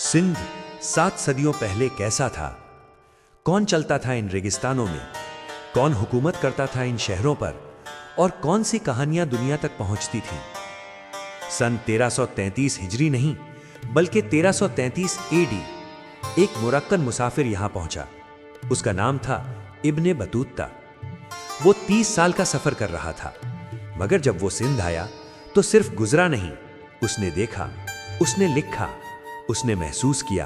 सिंध 7 सदियों पहले कैसा था? कौन चलता था इन रेगिस्तानों में? कौन हुकूमत करता था इन शहरों पर? और कौन सी कहानियां दुनिया तक पहुंचती थीं? सन 1333 हिजरी नहीं, बल्कि 1333 एडी एक मोरक्कन मुसाफिर यहां पहुंचा। उसका नाम था इब्ने बतूता। वो 30 साल का सफर कर रहा था, मगर जब वो सिंध आया तो सिर्फ गुजरा नहीं, उसने देखा, उसने लिखा, उसने महसूस किया।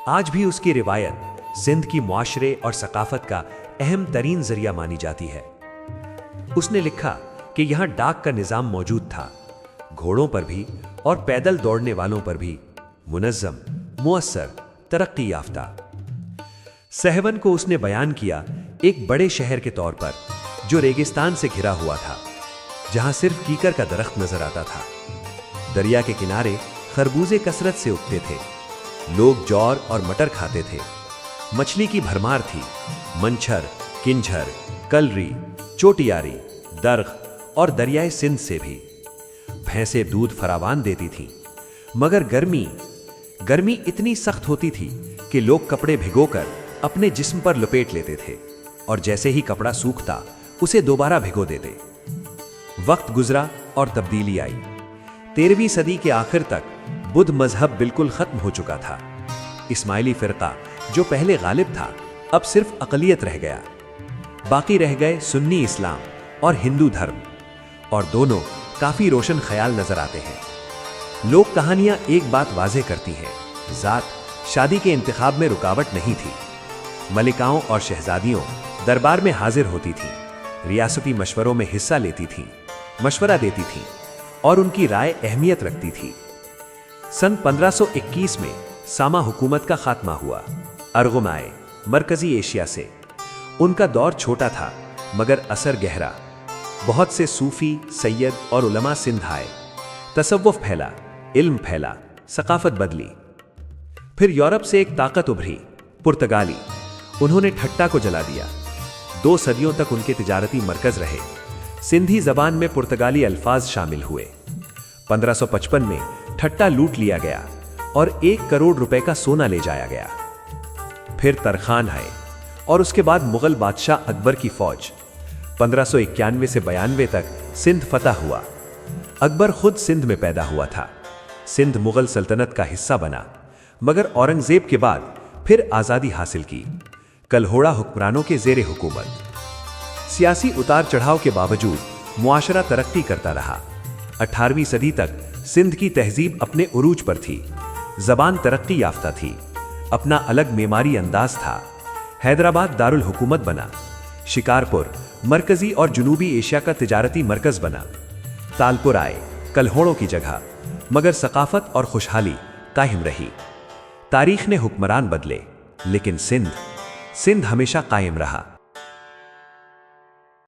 आज भी उसकी रिवायत सिंध की मुआशरे और सकाफत का अहम तरीन जरिया मानी जाती है। उसने लिखा कि यहां डाक का निजाम मौजूद था, घोड़ों पर भी और पैदल दौड़ने वालों पर भी, मुनज्जम, मुअस्सर, तरक्की याफ्ता। सहवन को उसने बयान किया एक बड़े शहर के तौर पर, जो रेगिस्तान से घिरा हुआ था, जहां सिर्फ कीकर का दरख्त नजर आता था। दरिया के किनारे खरबूजे कसरत से उगते थे, लोग जौर और मटर खाते थे, मछली की भरमार थी, मंछर, किंझर, कलरी, चोटियारी, दर्ग और दरियाए सिंध से भी। भैंसें दूध फरावान देती थीं, मगर गर्मी इतनी सख्त होती थी कि लोग कपड़े भिगोकर अपने जिस्म पर लपेट लेते थे और जैसे ही कपड़ा सूखता उसे दोबारा भिगो देते। वक्त गुजरा और तब्दीली आई। 13वीं सदी के आखिर तक बुद्ध मजहब बिल्कुल खत्म हो चुका था। इस्माइली फिरका, जो पहले गालिब था, अब सिर्फ अकलियत रह गया। बाकी रह गए सुन्नी इस्लाम और हिंदू धर्म, और दोनों काफी रोशन ख्याल नजर आते हैं। लोक कहानियां एक बात वाज़ेह करती हैं, जात शादी के इंतखाब में रुकावट नहीं थी। मलिकाओं और शहजादियों दरबार में हाजिर होती थीं, रियासती मशवरों में हिस्सा लेती थीं, मशवरा देती थीं और उनकी राय अहमियत रखती थी। सन 1521 में सामा हुकूमत का खात्मा हुआ। अरगुम आए मरकजी एशिया से। उनका दौर छोटा था, मगर असर गहरा। बहुत से सूफी, सैयद और उलमा सिंध आए। तसव्वुफ फैला, इल्म फैला, सकाफत बदली। फिर यूरोप से एक ताकत उभरी, पुर्तगाली। उन्होंने ठट्टा को जला दिया। 2 सदियों तक उनके तिजारती मरकज रहे। सिंधी जबान में पुर्तगाली अल्फाज शामिल हुए। 1555 में ठट्टा लूट लिया गया और 1 करोड़ रुपए का सोना ले जाया गया। फिर तरखान आए और उसके बाद मुगल बादशाह अकबर की फौज। 1591 से 92 तक सिंध फतह हुआ। अकबर खुद सिंध में पैदा हुआ था। सिंध मुगल सल्तनत का हिस्सा बना, मगर औरंगजेब के बाद फिर आजादी हासिल की, कलहोड़ा हुक्मरानों के जेरे हुकूमत। सियासी उतार चढ़ाव के बावजूद मुआशरा तरक्की करता रहा। 18वीं सदी तक सिंध की तहजीब अपने उरूज पर थी। जबान तरक्की याफ्ता थी, अपना अलग मेमारी अंदाज था। हैदराबाद दारुल हुकूमत बना। शिकारपुर मरकजी और जुनूबी एशिया का तिजारती मरकज बना। तालपुर आए कलहोड़ों की जगह, मगर सकाफत और खुशहाली कायम रही। तारीख ने हुक्मरान बदले, लेकिन सिंध हमेशा कायम रहा।